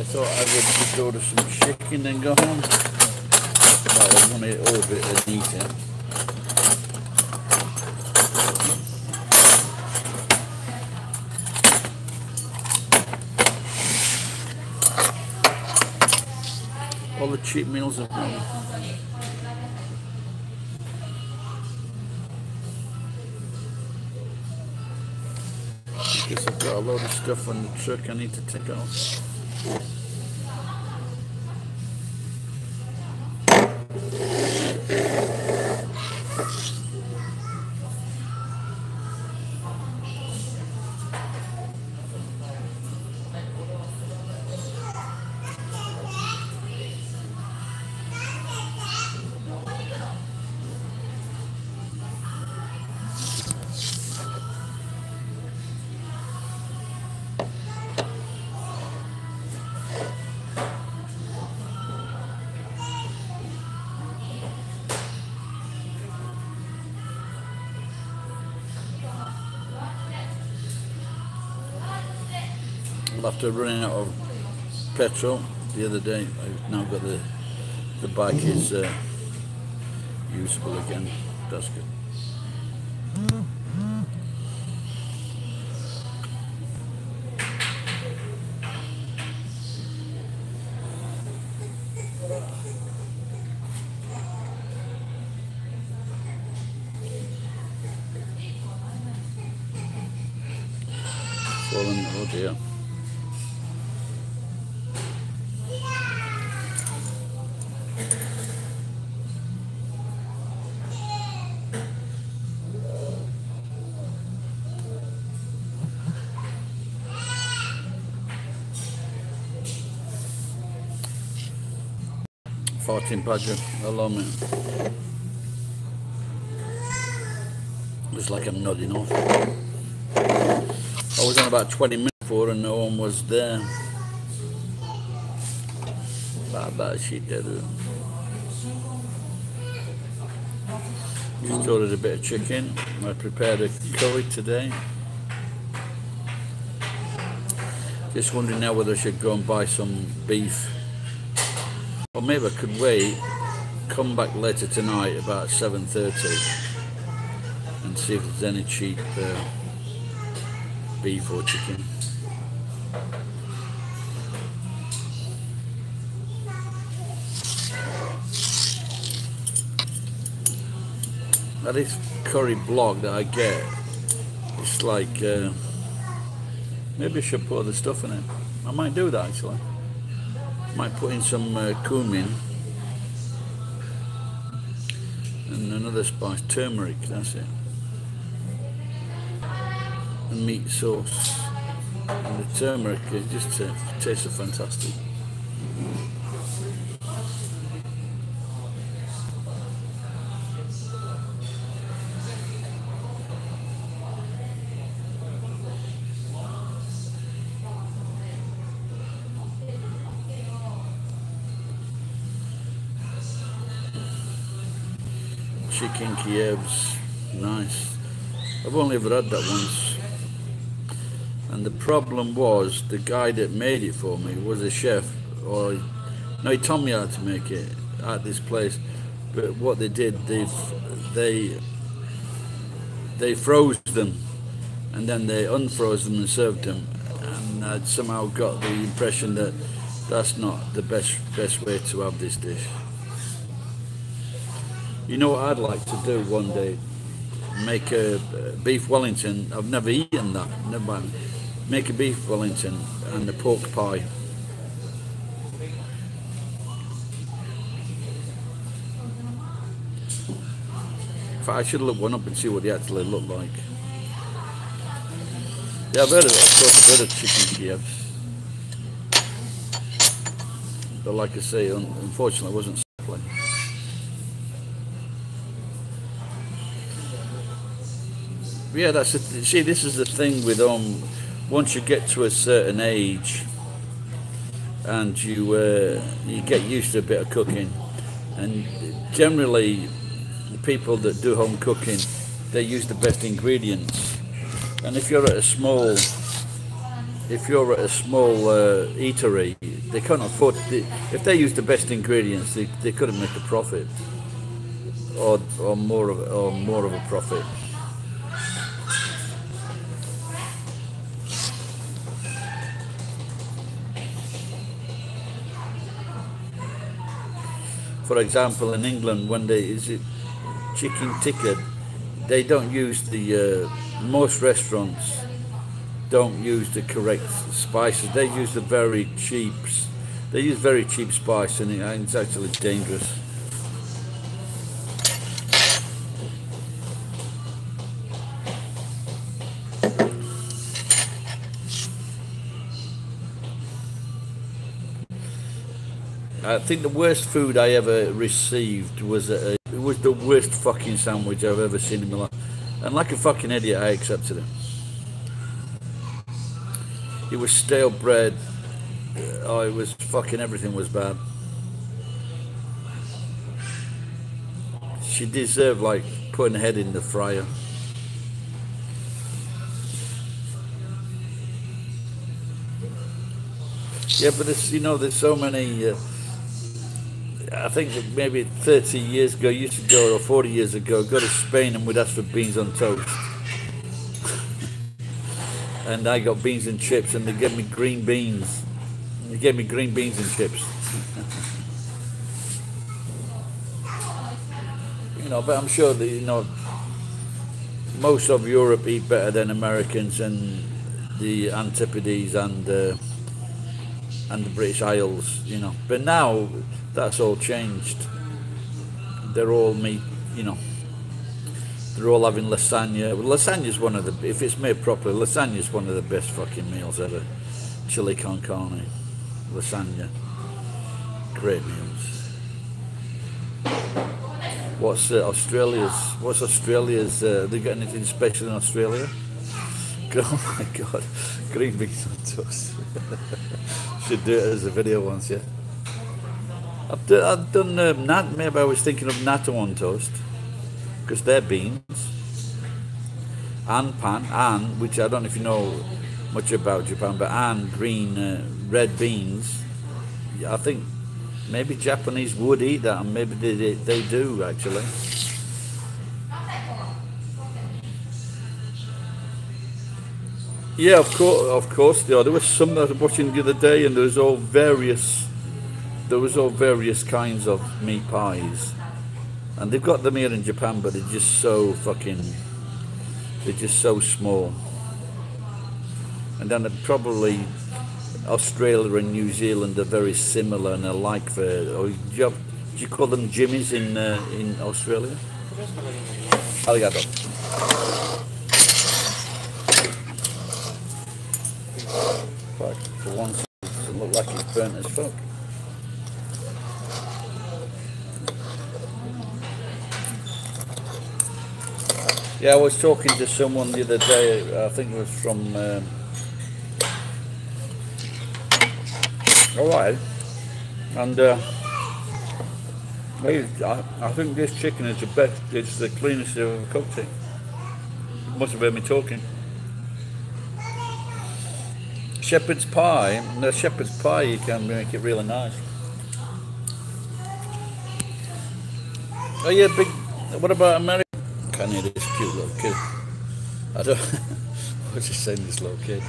I thought I would just order some chicken and go home. Well, I want to order it and eat it. All the cheap meals are gone. Because I've got a load of stuff on the truck I need to take off. After running out of petrol the other day, I've now got the bike is usable again. That's good. Fallen, oh dear. Farting badger, hello mate. Looks like I'm nodding off. I was on about 20 minutes before and no one was there. Bad shit there. Just ordered a bit of chicken. I prepared a curry today. Just wondering now whether I should go and buy some beef. Or maybe I could wait, come back later tonight about 7:30 and see if there's any cheap beef or chicken. Now this curry block that I get, it's like, maybe I should put other stuff in it. I might do that actually. Might put in some cumin and another spice, turmeric, that's it, and meat sauce. And the turmeric, it just tastes fantastic. Chicken Kievs, nice. I've only ever had that once. And the problem was, the guy that made it for me was a chef, or no, he told me how to make it at this place. But what they did, they froze them, and then they unfroze them and served them. And I'd somehow got the impression that that's not the best way to have this dish. You know what I'd like to do one day? Make a beef Wellington. I've never eaten that. Never. Make a beef Wellington and a pork pie. In fact, I should look one up and see what they actually look like. Yeah, I've heard of it. Of course, I've heard of chicken Kievs. But like I say, unfortunately, it wasn't simply. Yeah, that's see. This is the thing with once you get to a certain age, and you get used to a bit of cooking, and generally, people that do home cooking, they use the best ingredients. And if you're at a small eatery, they can't afford. If they use the best ingredients, they couldn't make a profit, or more of a profit. For example, in England, when they is it chicken tikka, they don't use the most restaurants don't use the correct spices. They use the very cheap. They use very cheap spice, and it's actually dangerous. I think the worst food I ever received was it was the worst fucking sandwich I've ever seen in my life, and like a fucking idiot, I accepted it. It was stale bread. Oh, it was fucking everything was bad. She deserved like putting her head in the fryer. Yeah, but it's, you know, there's so many. I think that maybe 30 years ago, used to go, or 40 years ago, go to Spain and we'd ask for beans on toast. And I got beans and chips, and they gave me green beans. They gave me green beans and chips. You know, but I'm sure that, you know, most of Europe eat better than Americans and the Antipodes and the British Isles, you know. But now that's all changed. They're all meat, you know. They're all having lasagna. Well, lasagna is one of the, if it's made properly, lasagna is one of the best fucking meals ever. Chili con carne, lasagna, great meals. What's Australia's? They got anything special in Australia? Oh my god, green beans on toast. Should do it as a video once, yeah. I've done maybe I was thinking of natto on toast, because they're beans, and pan, and, which I don't know if you know much about Japan, but and green, red beans. I think maybe Japanese would eat that, and maybe they do actually. Yeah, of course they are. There was some that I was watching the other day, and there was all various kinds of meat pies, and they've got them here in Japan, but they're just so small. And then probably Australia and New Zealand are very similar and alike. Do you call them jimmies in Australia? Arigato. Fuck, for once it doesn't look like it's burnt as fuck. Yeah, I was talking to someone the other day, I think it was from Hawaii, and I think this chicken is the best, it's the cleanest I've ever cooked it. You must have heard me talking. Shepherd's pie, you can make it really nice. Oh yeah, what about America? Can't hear this cute little kid. I was just saying this little kid.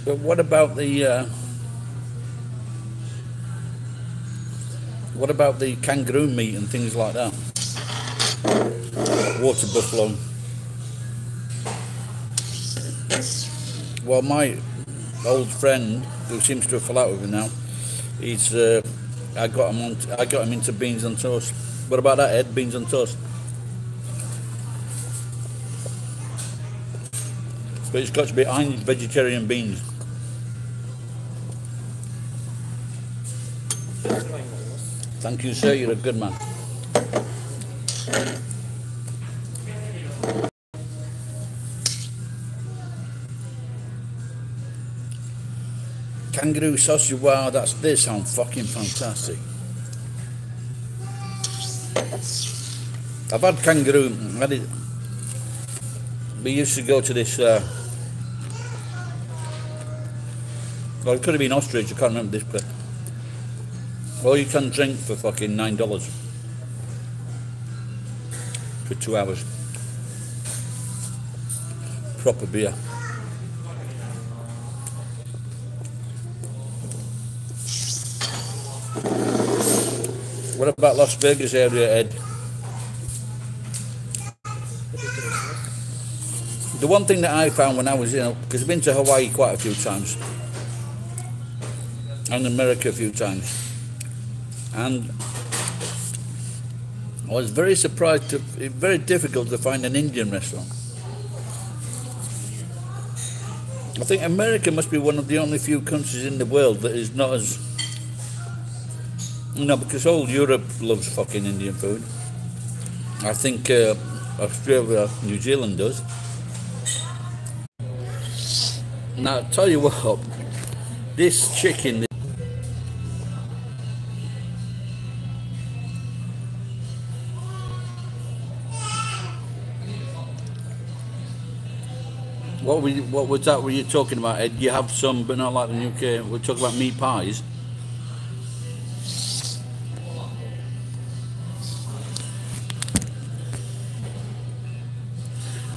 But what about the kangaroo meat and things like that? Water buffalo. Well, my old friend, who seems to have fell out with me now, he's I got him into beans on toast. What about that, Ed? Beans on toast. But it's got to be vegetarian beans. Thank you, sir. You're a good man. Kangaroo sausage, wow, they sound fucking fantastic. I've had kangaroo, we used to go to this, well, it could have been ostrich, I can't remember this place. All you can drink for fucking $9 for 2 hours. Proper beer. What about Las Vegas area, Ed? The one thing that I found when I was, because I've been to Hawaii quite a few times, and America a few times, and I was very surprised, very difficult to find an Indian restaurant. I think America must be one of the only few countries in the world that is not as, because all Europe loves fucking Indian food. I think Australia, New Zealand does. Now, I'll tell you what, this chicken, what was that were you talking about, Ed? You have some, but not like the UK. We're talking about meat pies.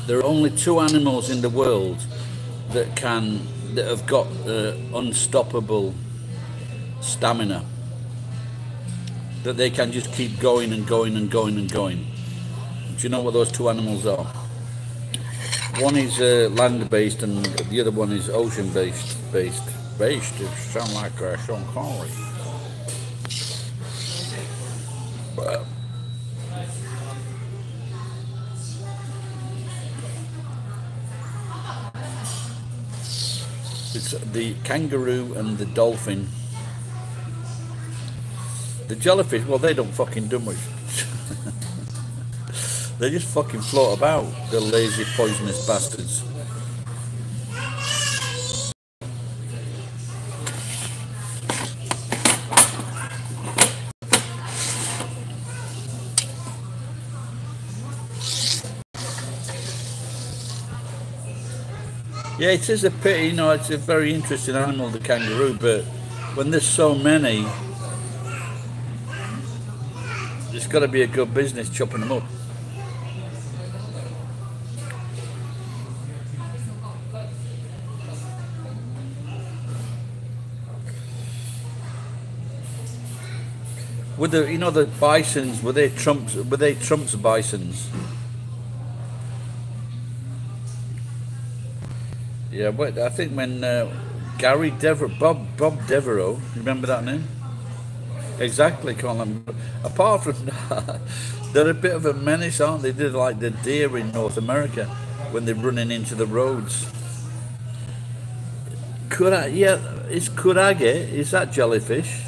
There are only 2 animals in the world that have got unstoppable stamina, that they can just keep going and going and going and going. Do you know what those 2 animals are? One is land-based and the other one is ocean-based. It sounds like Sean Connery. But it's the kangaroo and the dolphin. The jellyfish, well, they don't fucking do much. They just fucking float about, the lazy, poisonous bastards. Yeah, it is a pity, it's a very interesting animal, the kangaroo, but when there's so many, it's got to be a good business chopping them up. Were the bisons, were they Trump's bisons? Yeah, but I think when Gary Devereaux, Bob Devereaux, remember that name? Exactly, Colin. Apart from that, they're a bit of a menace, aren't they? They're like the deer in North America when they're running into the roads. Is kurage, is that jellyfish?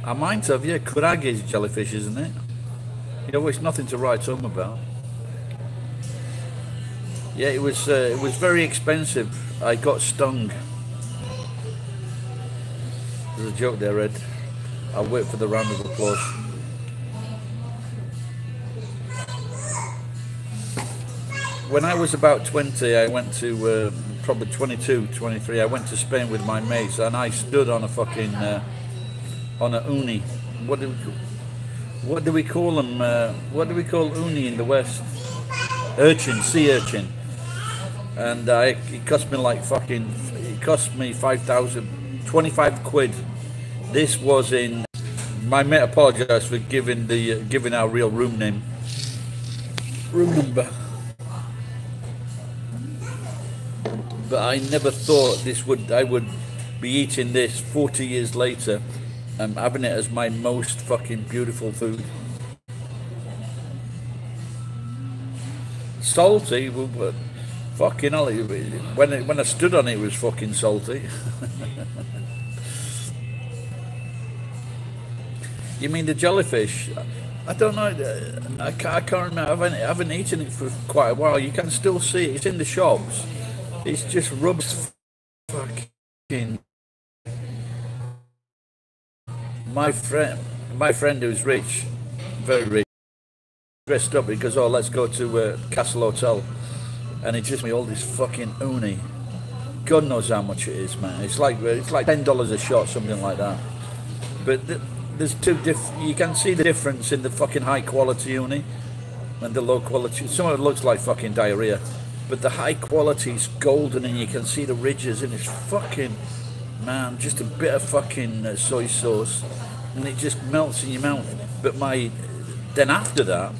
I might have, yeah, kurage is jellyfish, isn't it? It's nothing to write home about. Yeah, it was very expensive. I got stung. There's a joke there, Ed. I'll wait for the round of applause. When I was about 20, I went to, probably 22, 23, I went to Spain with my mates, and I stood on a fucking, on a uni. What do we call them? What do we call uni in the West? Urchin, sea urchin. And it cost me like fucking, it cost me 25 quid. This was in, my mate apologised for giving our real room number. But I never thought I would be eating this 40 years later, having it as my most fucking beautiful food. Salty, but fucking hell, when I stood on it, it was fucking salty. You mean the jellyfish? I don't know. I can't remember. I haven't eaten it for quite a while. You can still see it. It's in the shops. It's just rubs. Fuck. my friend who's rich, very rich, dressed up. He goes, "Oh, let's go to Castle Hotel," and he gives me all this fucking uni. God knows how much it is, man. It's like $10 a shot, something like that. But there's you can see the difference in the fucking high quality uni and the low quality. Some of it looks like fucking diarrhea, but the high quality is golden, and you can see the ridges, and it's fucking, man, just a bit of fucking soy sauce, and it just melts in your mouth. But then after that,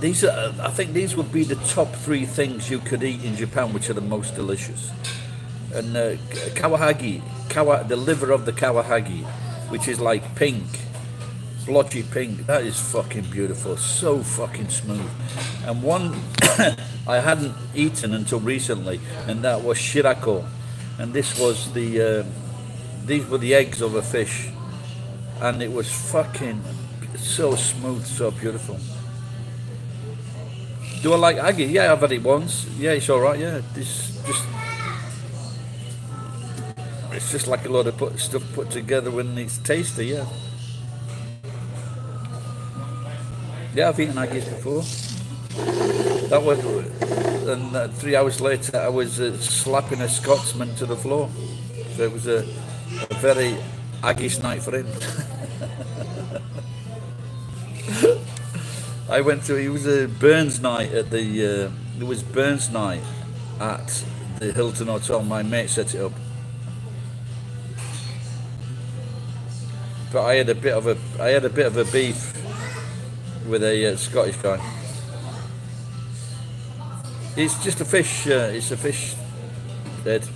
I think these would be the top 3 things you could eat in Japan, which are the most delicious. And kawahagi, the liver of the kawahagi, which is like pink, blotchy pink. That is fucking beautiful, so fucking smooth. And one I hadn't eaten until recently, and that was shirako. And this was these were the eggs of a fish, and it was fucking so smooth, so beautiful. Do I like aggie? Yeah, I've had it once. Yeah, it's alright, yeah. It's just like a lot of stuff put together when it's tasty, yeah. Yeah, I've eaten aggies before. That was, and 3 hours later I was slapping a Scotsman to the floor. So it was a very aggies night for him. It was a Burns night at it was Burns night at the Hilton Hotel. My mate set it up. But I had a bit of a beef with a Scottish guy. It's just a fish, it's a fish head.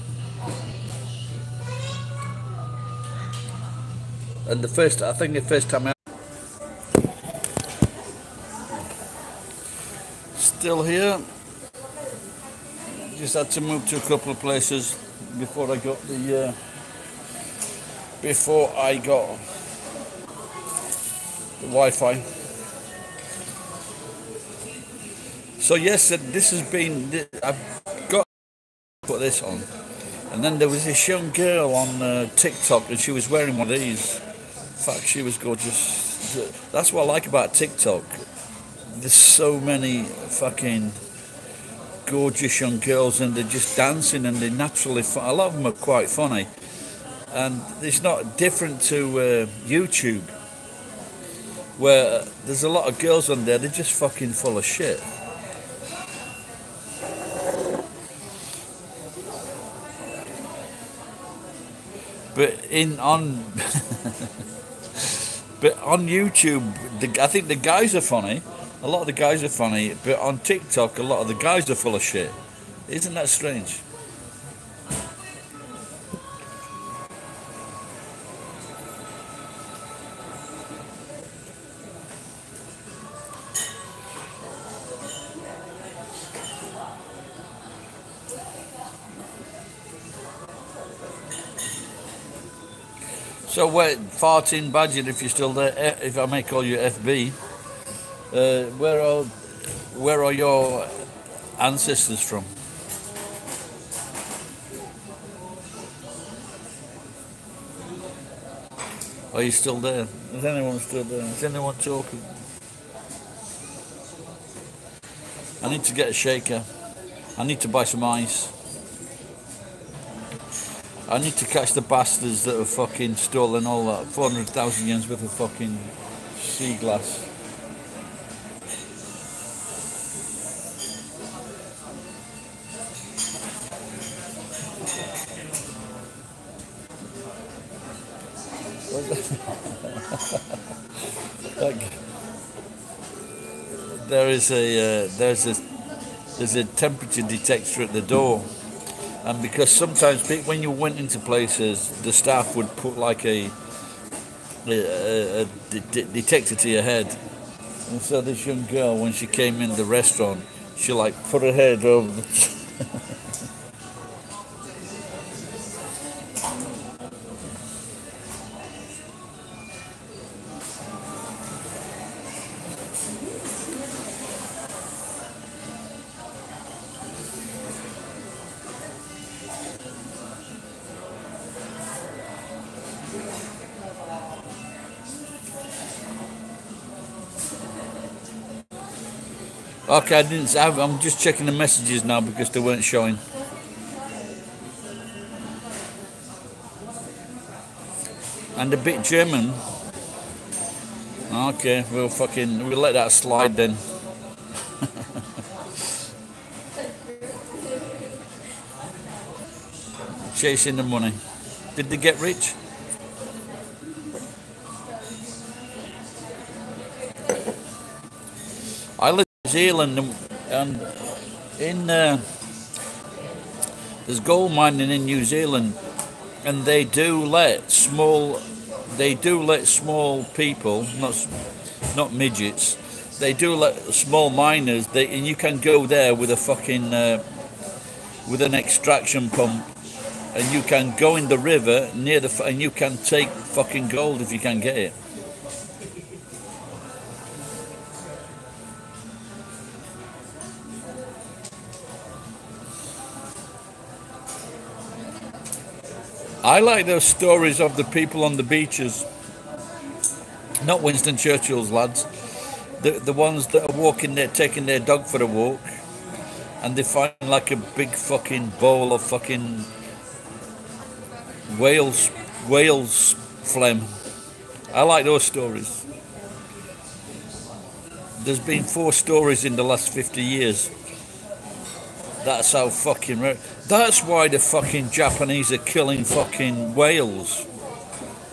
And the first time still here. Just had to move to a couple of places before I got the Wi-Fi. So yes, this has been. I've got to put this on, and then there was this young girl on TikTok, and she was wearing one of these. In fact, she was gorgeous. That's what I like about TikTok. There's so many fucking gorgeous young girls, and they're just dancing, and they're naturally fun. A lot of them are quite funny, and it's not different to YouTube, where there's a lot of girls on there. They're just fucking full of shit. But but on YouTube, I think the guys are funny. A lot of the guys are funny, but on TikTok, a lot of the guys are full of shit. Isn't that strange? So, Farting Badger, if you're still there, if I may call you FB, where are your ancestors from? Are you still there? Is anyone still there? Is anyone talking? I need to get a shaker. I need to buy some ice. I need to catch the bastards that have fucking stolen all that 400,000 yens worth of fucking sea glass. There's a temperature detector at the door. And because sometimes when you went into places, the staff would put like a detector to your head. And so this young girl, when she came in the restaurant, she like put her head over the Okay, I didn't. I'm just checking the messages now because they weren't showing. And a bit German. Okay, we'll let that slide then. Chasing the money. Did they get rich? I live in New Zealand and in there's gold mining in New Zealand, and they do let small people, not midgets. They do let small miners. And you can go there with a fucking with an extraction pump, and you can go in the river near and you can take fucking gold if you can get it. I like those stories of the people on the beaches, not Winston Churchill's lads, the ones that are walking there, taking their dog for a walk, and they find like a big fucking bowl of fucking whale's phlegm. I like those stories. There's been 4 stories in the last 50 years. That's how fucking rare. That's why the fucking Japanese are killing fucking whales.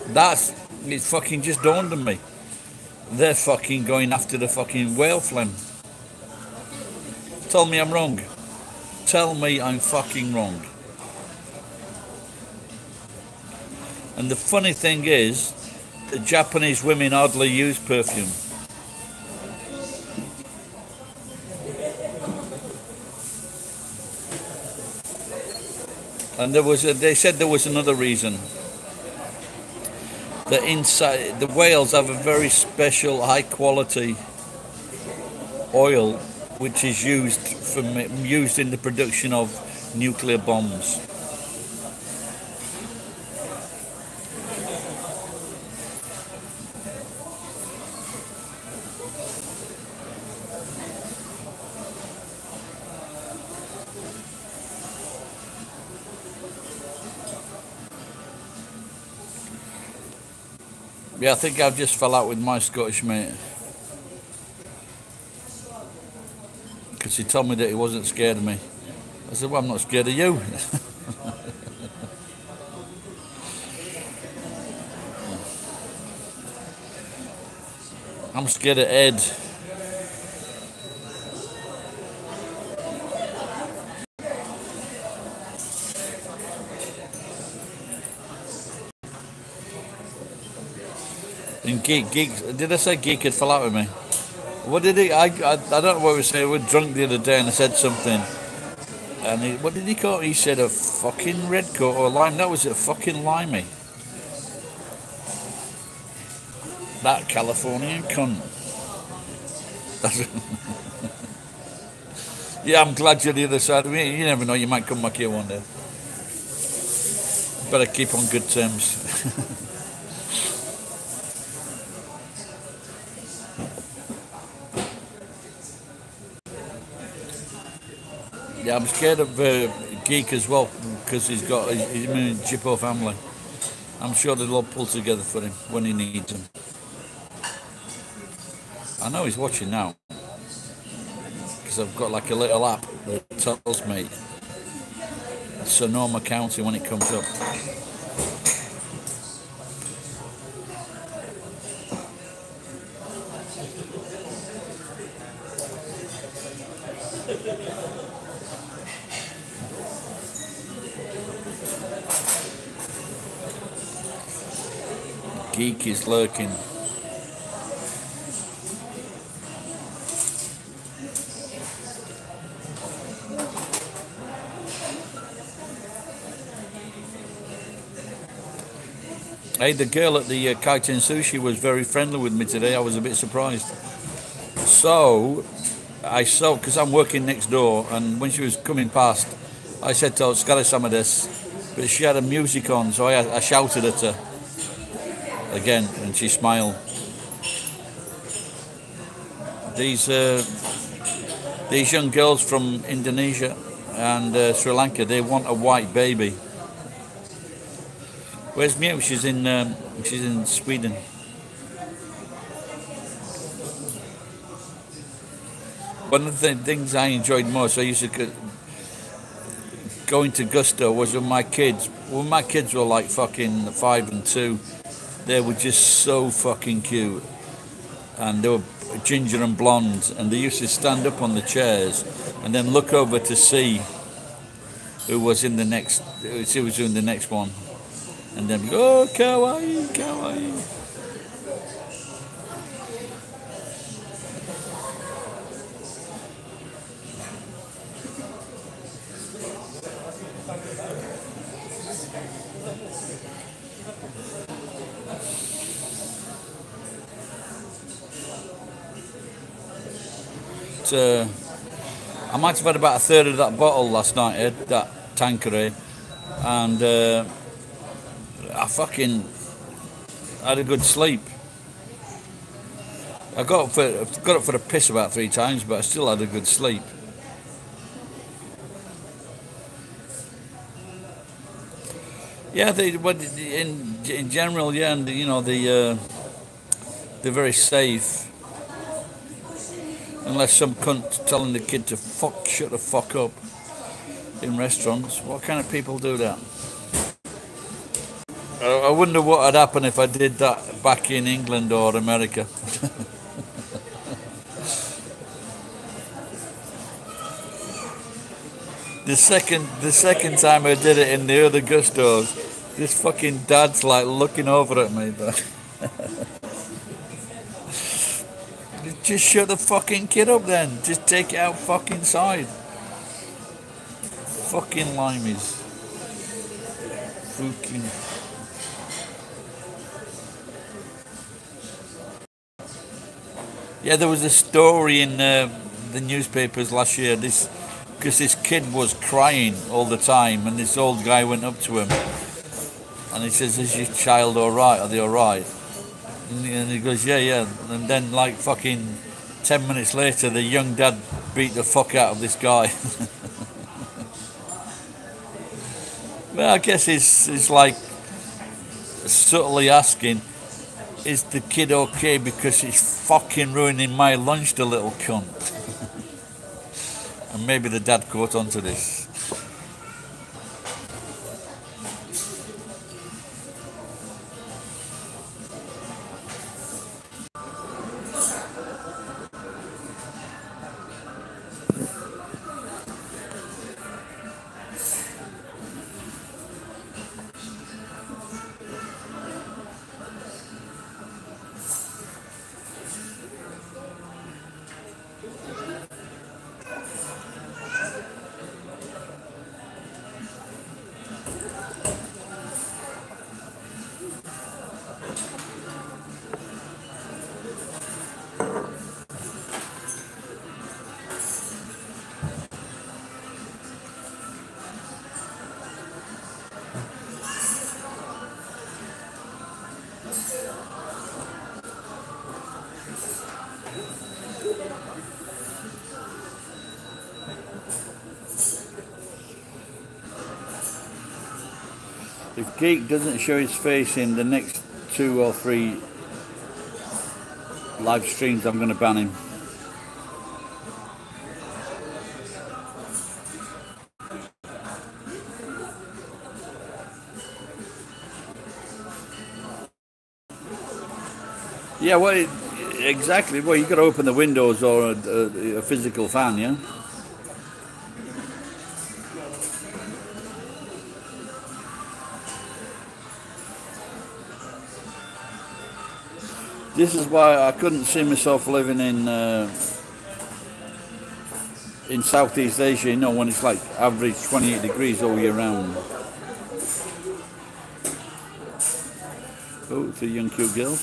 It fucking just dawned on me. They're fucking going after the fucking whale phlegm. Tell me I'm wrong. Tell me I'm fucking wrong. And the funny thing is, the Japanese women hardly use perfume. And they said there was another reason. That inside the whales have a very special, high quality oil, which is used in the production of nuclear bombs. Yeah, I think I've just fell out with my Scottish mate. Because he told me that he wasn't scared of me. I said, well, I'm not scared of you. I'm scared of Ed. And Geek, did I say Geek had fell out with me? What did he? I don't know what we said. We were drunk the other day and I said something. And what did he call it? He said a fucking red coat or lime. That was a fucking limey. That Californian cunt. Yeah, I'm glad you're the other side of me. You never know, you might come back here one day. Better keep on good terms. Yeah, I'm scared of Geek as well because he's in a Jippo family. I'm sure they'll all pull together for him when he needs them. I know he's watching now because I've got like a little app that tells me Sonoma County when it comes up. Geek is lurking. Hey, the girl at the Kaiten Sushi was very friendly with me today. I was a bit surprised. So, because I'm working next door, and when she was coming past, I said to her, "Skare some of this," but she had a music on, so I shouted at her again, and she smiled. these young girls from Indonesia and Sri Lanka, they want a white baby. Where's Mew? She's in Sweden. One of the things I enjoyed most, I used to going to Gusto, was with my kids. When my kids were like fucking 5 and 2, they were just so fucking cute, and they were ginger and blonde, and they used to stand up on the chairs and then look over to see who was in the next, who was doing the next one, and then go, oh, kawaii, kawaii. I might have had about a third of that bottle last night, Ed, that Tanqueray, and I fucking had a good sleep. I got up for a piss about 3 times, but I still had a good sleep. Yeah, in general, yeah, and you know they're very safe. Unless some cunt telling the kid to shut the fuck up in restaurants. What kind of people do that? I wonder what would happen if I did that back in England or America. The second time I did it in the other Gustos, this fucking dad's like looking over at me. Just shut the fucking kid up then. Just take it out fucking side. Fucking limeys. Fucking. Yeah, there was a story in the newspapers last year. Because this kid was crying all the time, and this old guy went up to him, and he says, "Is your child all right? Are they all right?" And he goes, yeah. And then like fucking 10 minutes later, the young dad beat the fuck out of this guy. Well, I guess it's like subtly asking, is the kid okay because he's fucking ruining my lunch, the little cunt? And maybe the dad caught onto this. If Geek doesn't show his face in the next 2 or 3 live streams, I'm going to ban him. Yeah, well, exactly. Well, you got to open the windows or a physical fan, yeah? This is why I couldn't see myself living in Southeast Asia, you know, when it's like average 28 degrees all year round. Oh, 2 young cute girls.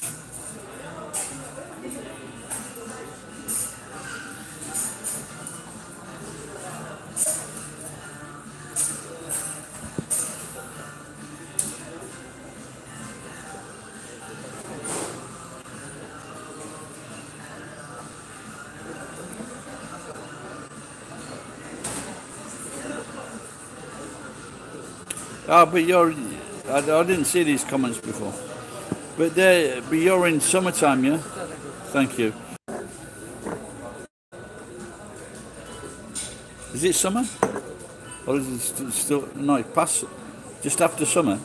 Ah, but I didn't see these comments before. But you're in summertime, yeah? Thank you. Is it summer? Or is it still, no, it's past, just after summer?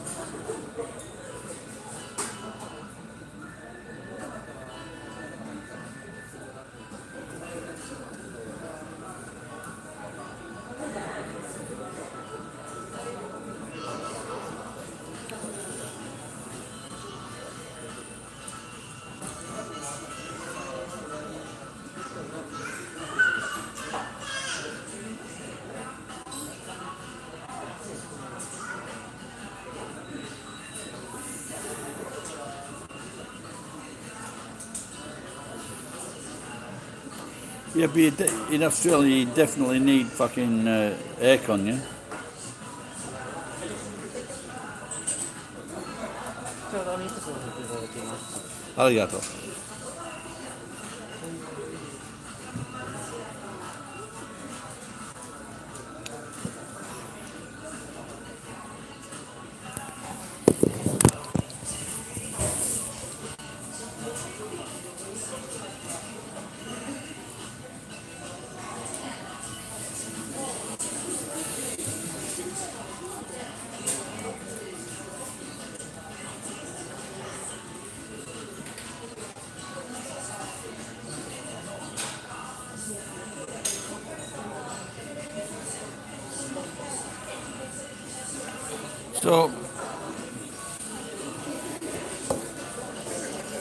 Yeah, but in Australia you definitely need fucking aircon, yeah? Arigato.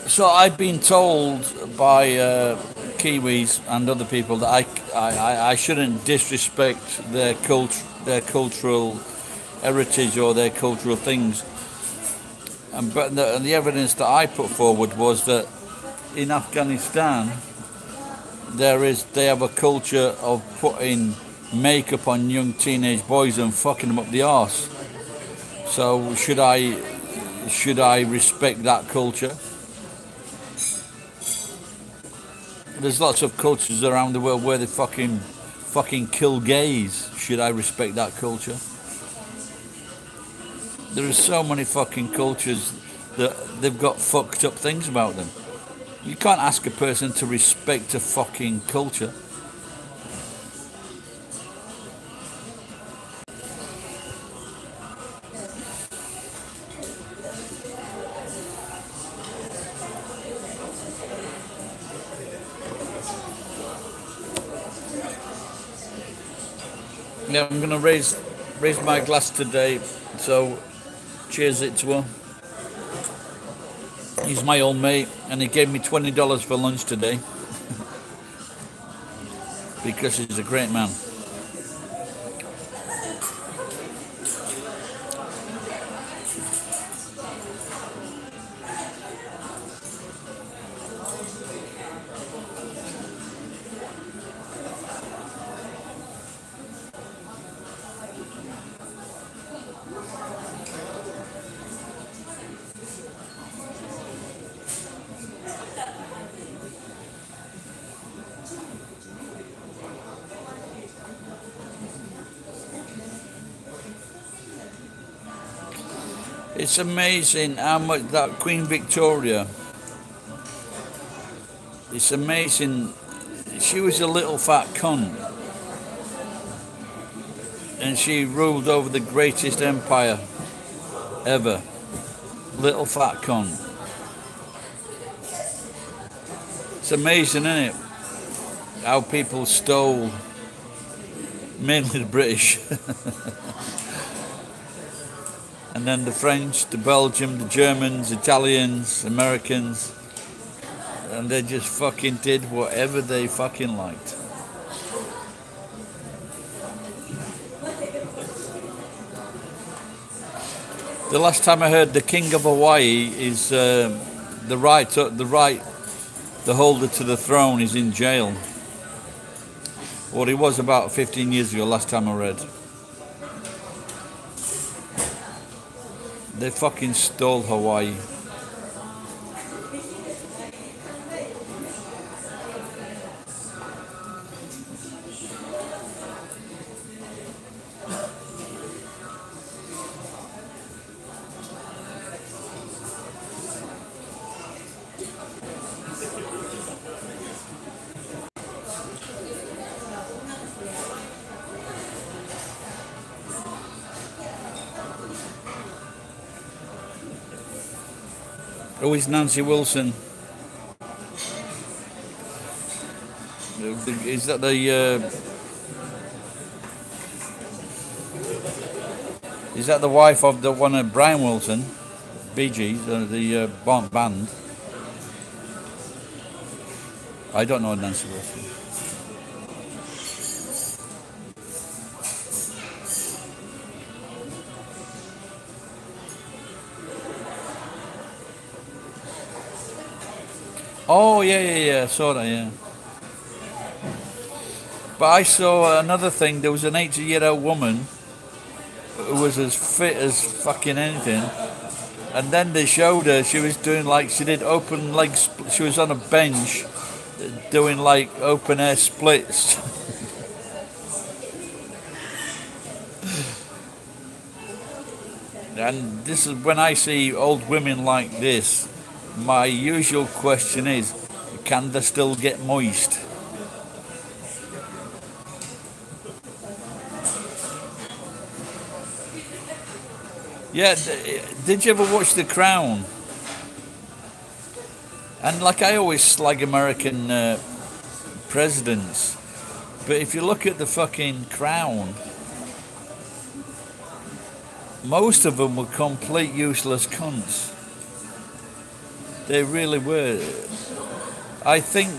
So I've been told by Kiwis and other people that I shouldn't disrespect their cultural heritage or their cultural things. But the evidence that I put forward was that in Afghanistan they have a culture of putting makeup on young teenage boys and fucking them up the arse. So should I respect that culture? There's lots of cultures around the world where they fucking kill gays. Should I respect that culture? There are so many fucking cultures that they've got fucked up things about them. You can't ask a person to respect a fucking culture. Yeah, I'm gonna raise my glass today, so cheers it to her. He's my old mate, and he gave me $20 for lunch today because he's a great man. It's amazing how much that Queen Victoria, it's amazing, she was a little fat cunt and she ruled over the greatest empire ever. Little fat cunt. It's amazing, isn't it? How people stole, mainly the British. And then the French, the Belgium, the Germans, Italians, Americans, and they just fucking did whatever they fucking liked. The last time I heard the King of Hawaii is the holder to the throne is in jail. Or he was about 15 years ago, last time I read. They fucking stole Hawaii. Who is Nancy Wilson? Is that the wife of the one of Brian Wilson, Bee Gees, the band? I don't know Nancy Wilson. Oh yeah, I saw that, yeah. But I saw another thing. There was an 80-year-old woman who was as fit as fucking anything, and then they showed her. She was doing like she did open legs. She was on a bench doing like open air splits. And this is when I see old women like this. My usual question is, can they still get moist? Yeah, did you ever watch The Crown? And like I always slag American presidents, but if you look at the fucking Crown, most of them were complete useless cunts. They really were. I think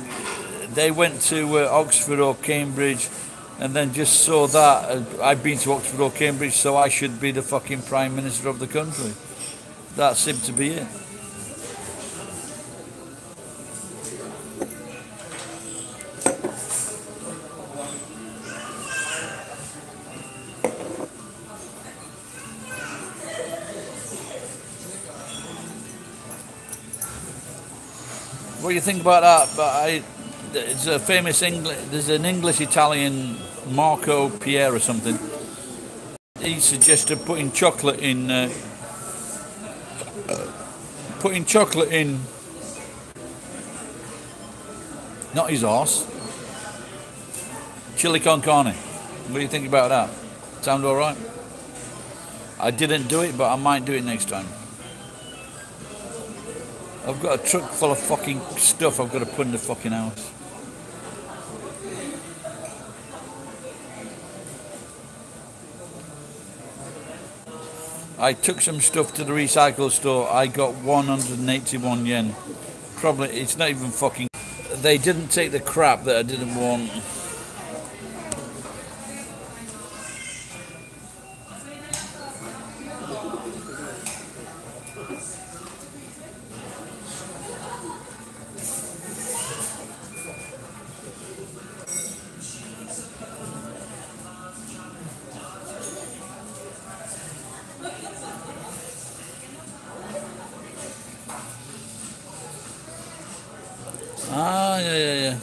they went to Oxford or Cambridge and then just saw that. I've been to Oxford or Cambridge, so I should be the fucking Prime Minister of the country. That seemed to be it. What do you think about that? But it's a famous there's an English-Italian, Marco Pierre or something. He suggested putting chocolate in not his arse, chili con carne. What do you think about that? Sound alright? I didn't do it, but I might do it next time. I've got a truck full of fucking stuff I've got to put in the fucking house. I took some stuff to the recycle store. I got 181 yen. Probably, it's not even fucking... They didn't take the crap that I didn't want. Ah, yeah.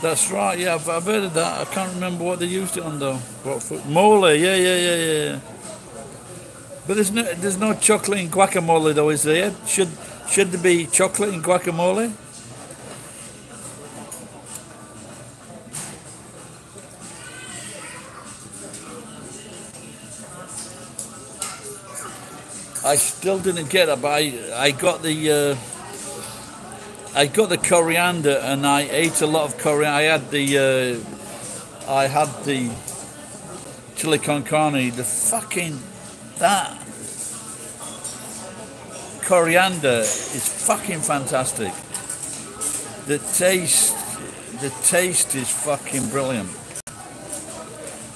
That's right, yeah, I've heard of that. I can't remember what they used it on though. What for? Mole, yeah. But there's no chocolate in guacamole though, is there? Should there be chocolate in guacamole? I still didn't get it, but I got the coriander, and I ate a lot of coriander. I had the chili con carne. That coriander is fucking fantastic. The taste is fucking brilliant.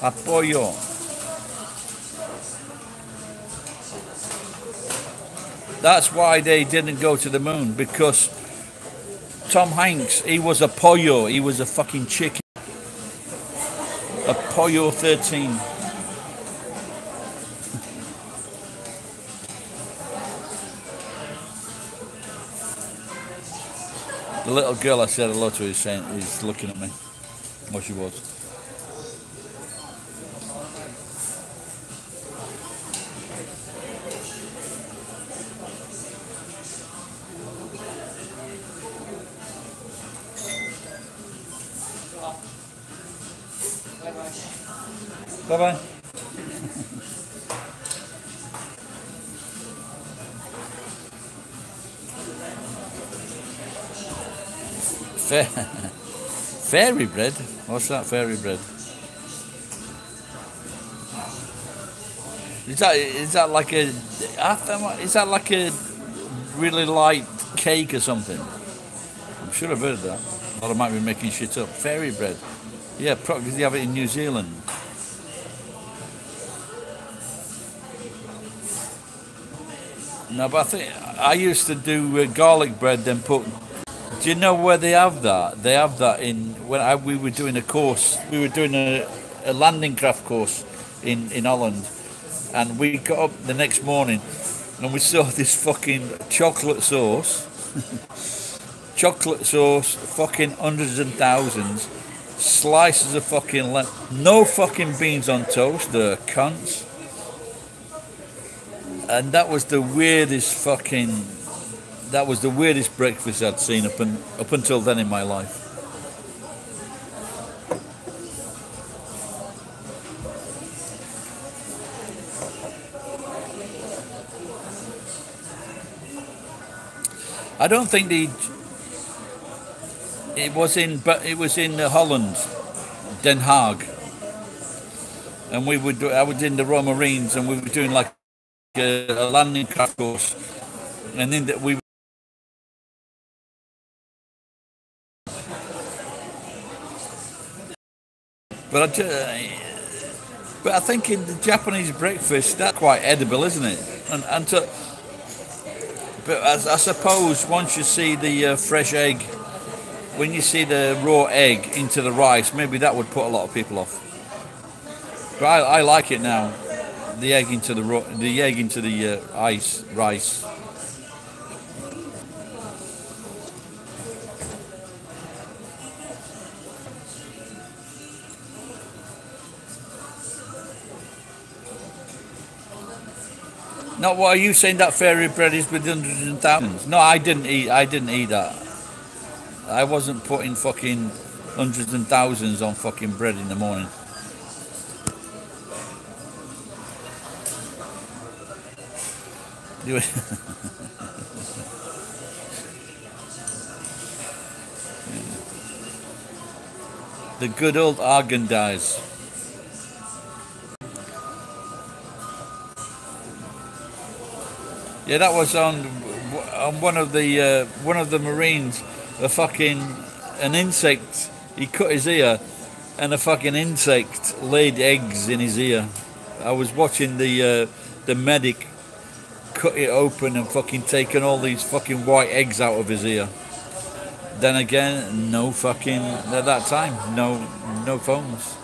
Apoyo. That's why they didn't go to the moon, because Tom Hanks, he was a pollo, he was a fucking chicken. Apollo 13. The little girl I said hello to is looking at me. Well, she was. Bye-bye. Fairy bread? What's that fairy bread? Is that like a is that like a really light cake or something? I'm sure I've heard of that. Or I might be making shit up. Fairy bread. Yeah, probably they have it in New Zealand. No, but I think I used to do garlic bread. Then put. Do you know where they have that? They have that in we were doing a course. We were doing a landing craft course in Holland, and we got up the next morning, and we saw this fucking chocolate sauce, fucking hundreds and thousands, slices of fucking no fucking beans on toast, the cunts. And that was the weirdest breakfast I'd seen up until then in my life. I don't think it was in Holland, Den Haag, and I was in the Royal Marines, and we were doing like a landing craft course, and then we. But I think in the Japanese breakfast that's quite edible, isn't it? But I suppose once you see the fresh egg, when you see the raw egg into the rice, maybe that would put a lot of people off. But I like it now. The egg into the rice. No, what are you saying that fairy bread is with hundreds and thousands? No, I didn't eat that. I wasn't putting fucking hundreds and thousands on fucking bread in the morning. The good old Argandais. Yeah, that was on one of the Marines. An insect. He cut his ear, and a fucking insect laid eggs in his ear. I was watching the medic cut it open and fucking taken all these fucking white eggs out of his ear. Then again, no fucking at that time, no phones.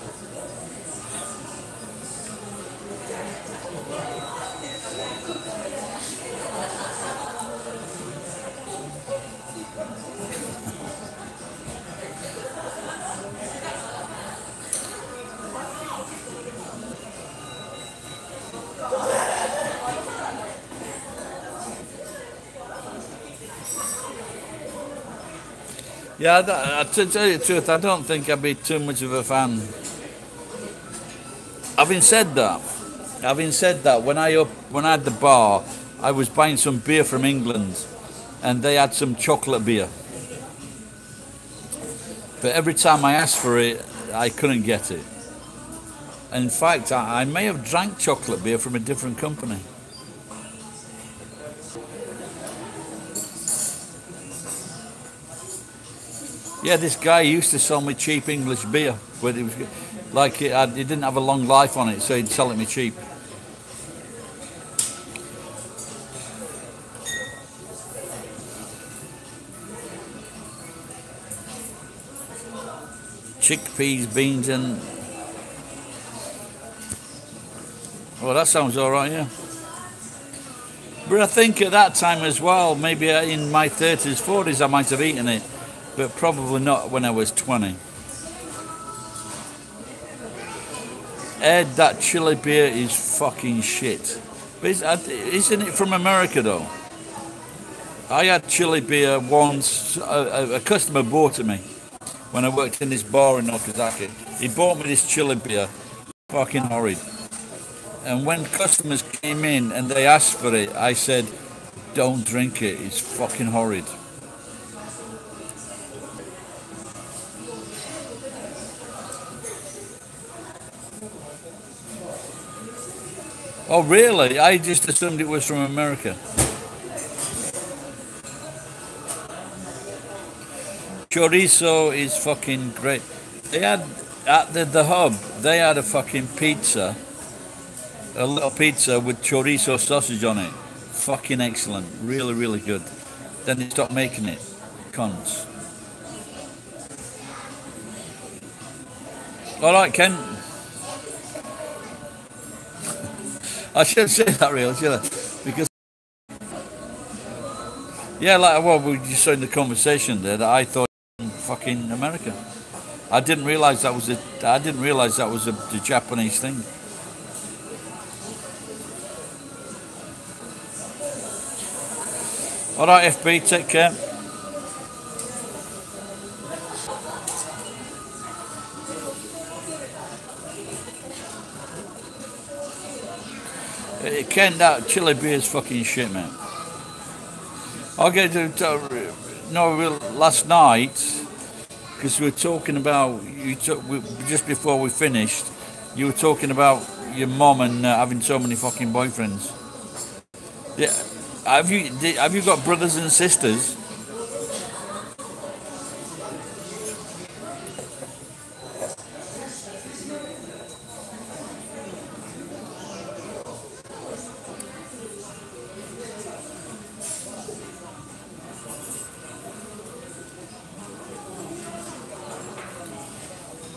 Yeah, to tell you the truth, I don't think I'd be too much of a fan. Having said that, when I had the bar, I was buying some beer from England, and they had some chocolate beer. But every time I asked for it, I couldn't get it. In fact, I may have drank chocolate beer from a different company. Yeah, this guy used to sell me cheap English beer, but it was like it didn't have a long life on it, so he'd sell it me cheap. Chickpeas, beans, and oh, that sounds all right, yeah. But I think at that time as well, maybe in my 30s, 40s, I might have eaten it. But probably not when I was 20. Ed, that chili beer is fucking shit. But isn't it from America though? I had chili beer once. A customer bought it me when I worked in this bar in Okazaki. He bought me this chili beer. Fucking horrid. And when customers came in and they asked for it, I said, don't drink it. It's fucking horrid. Oh, really? I just assumed it was from America. Chorizo is fucking great. They had at the hub. They had a fucking pizza, a little pizza with chorizo sausage on it. Fucking excellent. Really, really good. Then they stopped making it. Cons. All right, Ken. I should say that, really, should I? Because yeah, like well, we just saw in the conversation there that I thought fucking America. I didn't realize that was the Japanese thing. All right, FB, take care. Ken, that chili beer is fucking shit, man. I'll get to no, last night, because we were talking about, just before we finished, you were talking about your mom and having so many fucking boyfriends. Yeah, have you got brothers and sisters?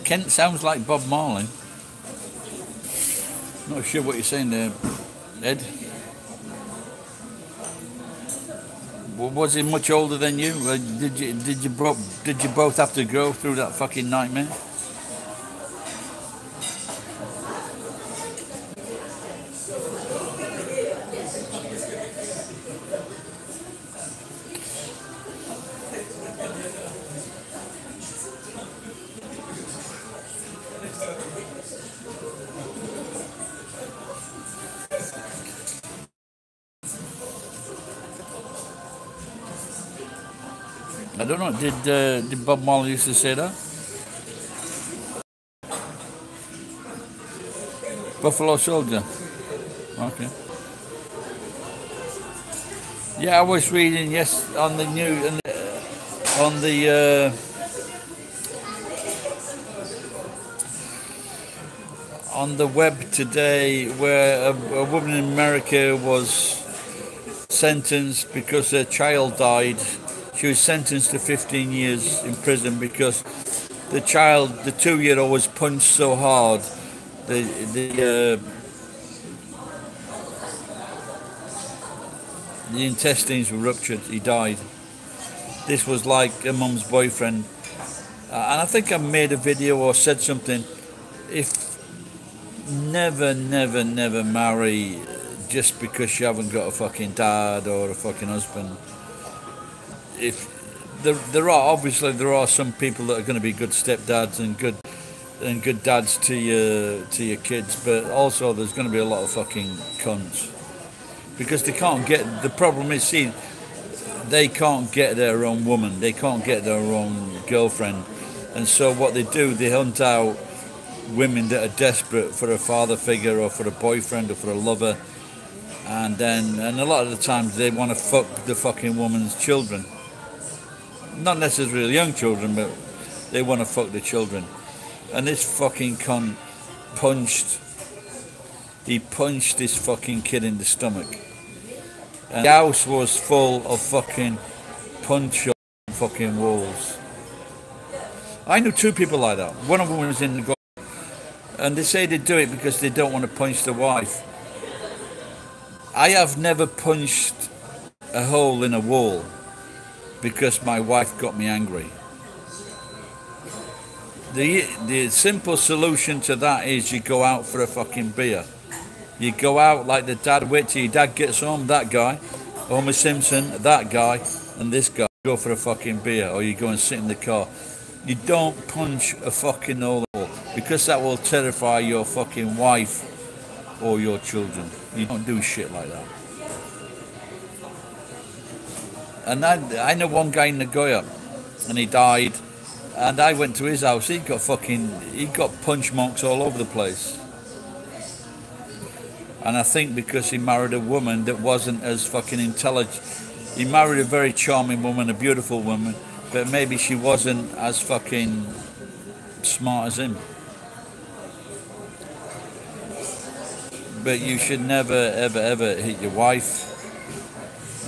Kent sounds like Bob Marley. Not sure what you're saying there, Ed. Was he much older than you? Did you both have to go through that fucking nightmare? I don't know. Did Bob Marley used to say that? Buffalo Soldier. Okay. Yeah, I was reading on the news on the web today, where a woman in America was sentenced because her child died. She was sentenced to 15 years in prison because the 2-year-old, was punched so hard, the intestines were ruptured. He died. This was like a mum's boyfriend, and I think I made a video or said something. If never marry just because you haven't got a fucking dad or a fucking husband. If there are some people that are going to be good stepdads and good dads to your kids, but also there's going to be a lot of fucking cunts because they can't get. The problem is, see, they can't get their own woman, they can't get their own girlfriend, and so what they do, they hunt out women that are desperate for a father figure or for a boyfriend or for a lover, and a lot of the times they want to fuck the fucking woman's children. Not necessarily young children, but they want to fuck the children. And this fucking cunt punched this fucking kid in the stomach. And the house was full of fucking punch fucking walls. I knew 2 people like that. One of them was in the and they say they do it because they don't want to punch the wife. I have never punched a hole in a wall because my wife got me angry. The simple solution to that is you go out for a fucking beer. You go out like the dad, wait till your dad gets home, that guy, Homer Simpson, that guy, and this guy, go for a fucking beer, or you go and sit in the car. You don't punch a fucking hole in the wall because that will terrify your fucking wife or your children. You don't do shit like that. And I know one guy in Nagoya, and he died, and I went to his house. He got punch marks all over the place. And I think because he married a woman that wasn't as fucking intelligent, he married a very charming woman, a beautiful woman, but maybe she wasn't as fucking smart as him. But you should never, ever, ever hit your wife.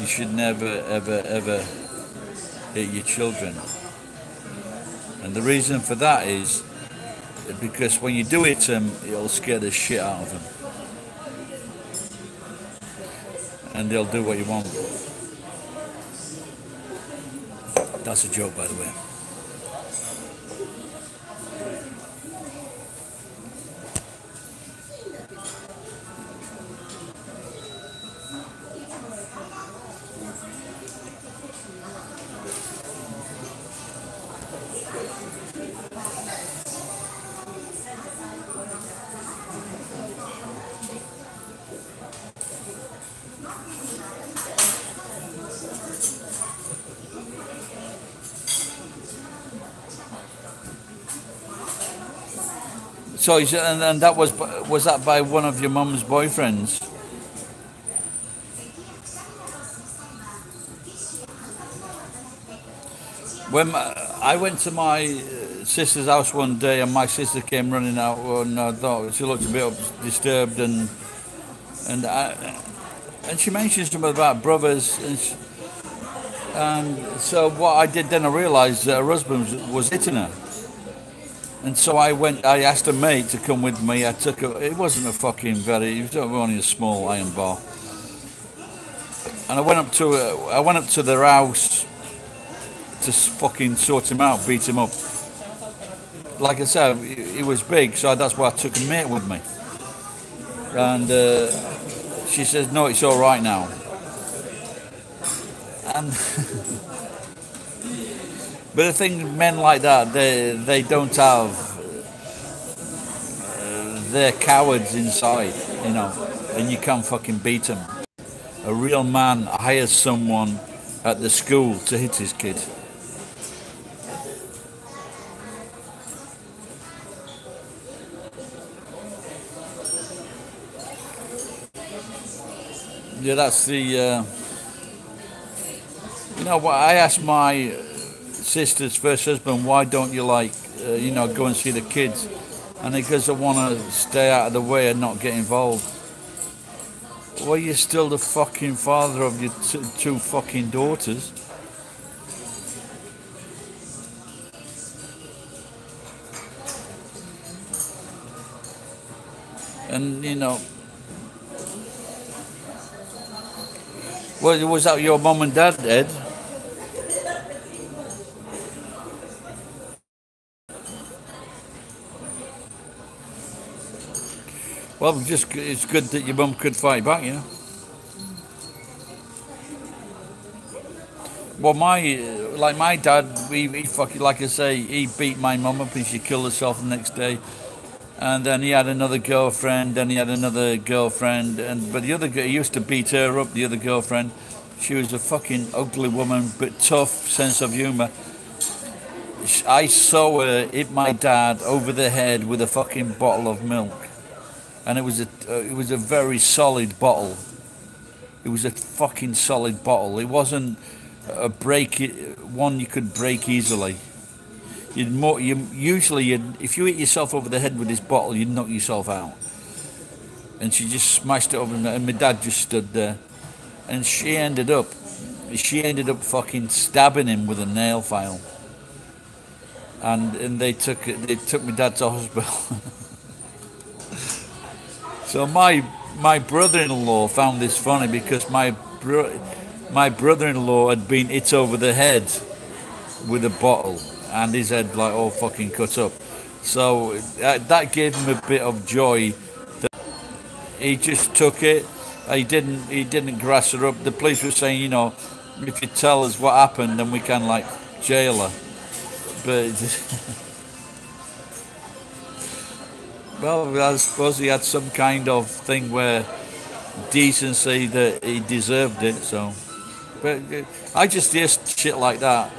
You should never, ever, ever hit your children. And the reason for that is because when you do hit them, it'll scare the shit out of them. And they'll do what you want. That's a joke, by the way. So, and that was that by one of your mum's boyfriends? When I went to my sister's house one day, and my sister came running out, and I thought she looked a bit disturbed, and and she mentioned something about brothers, and so what I did then, I realised that her husband was hitting her. And so I asked a mate to come with me. It wasn't a fucking it was only a small iron bar. And I went up to their house to fucking sort him out, beat him up. Like I said, he was big, so that's why I took a mate with me. And she says, no, it's all right now. And but the thing, men like that, they don't have, they're cowards inside, you know, and you can't fucking beat them. A real man hires someone at the school to hit his kid. Yeah, that's the, you know what, I asked my sister's first husband, why don't you go and see the kids? And he goes, I want to stay out of the way and not get involved. Well, you're still the fucking father of your two fucking daughters. And, you know, well, was that your mum and dad, Ed? Well, it's good that your mum could fight back, you know. Well, my dad, he fucking, like I say, he beat my mum up and she killed herself the next day. And then he had another girlfriend, and he had another girlfriend, but the other girl, he used to beat her up, the other girlfriend. She was a fucking ugly woman, but tough sense of humour. I saw her hit my dad over the head with a fucking bottle of milk. And it was a very solid bottle. It was a fucking solid bottle. It wasn't one you could break easily. If you hit yourself over the head with this bottle, you'd knock yourself out. And she just smashed it over, and my dad just stood there. And she ended up fucking stabbing him with a nail file. And they took my dad to hospital. So my brother-in-law found this funny because my brother-in-law had been hit over the head with a bottle and his head like all fucking cut up. So that gave him a bit of joy. That he just took it. He didn't grass her up. The police were saying, you know, if you tell us what happened, then we can like jail her. But well, I suppose he had some kind of thing where decency that he deserved it. So, but I just hear shit like that.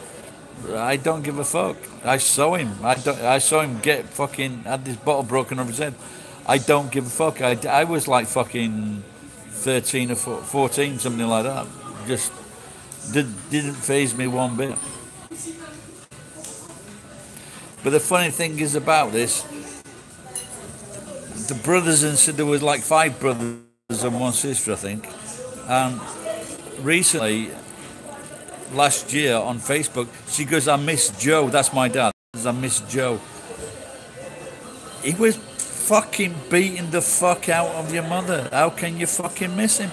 I don't give a fuck. I saw him. I saw him get fucking had this bottle broken over his head. I don't give a fuck. I was like fucking 13 or 14, something like that. Just didn't phase me one bit. But the funny thing is about this, the brothers and sisters, there was like 5 brothers and 1 sister, I think. And recently, last year on Facebook, she goes, "I miss Joe." That's my dad. "I miss Joe." He was fucking beating the fuck out of your mother. How can you fucking miss him?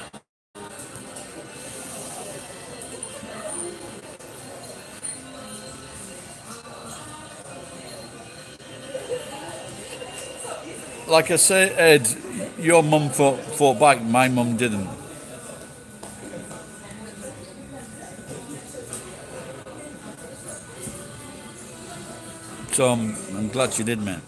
Like I say, Ed, your mum fought back. My mum didn't. So I'm glad she did, man.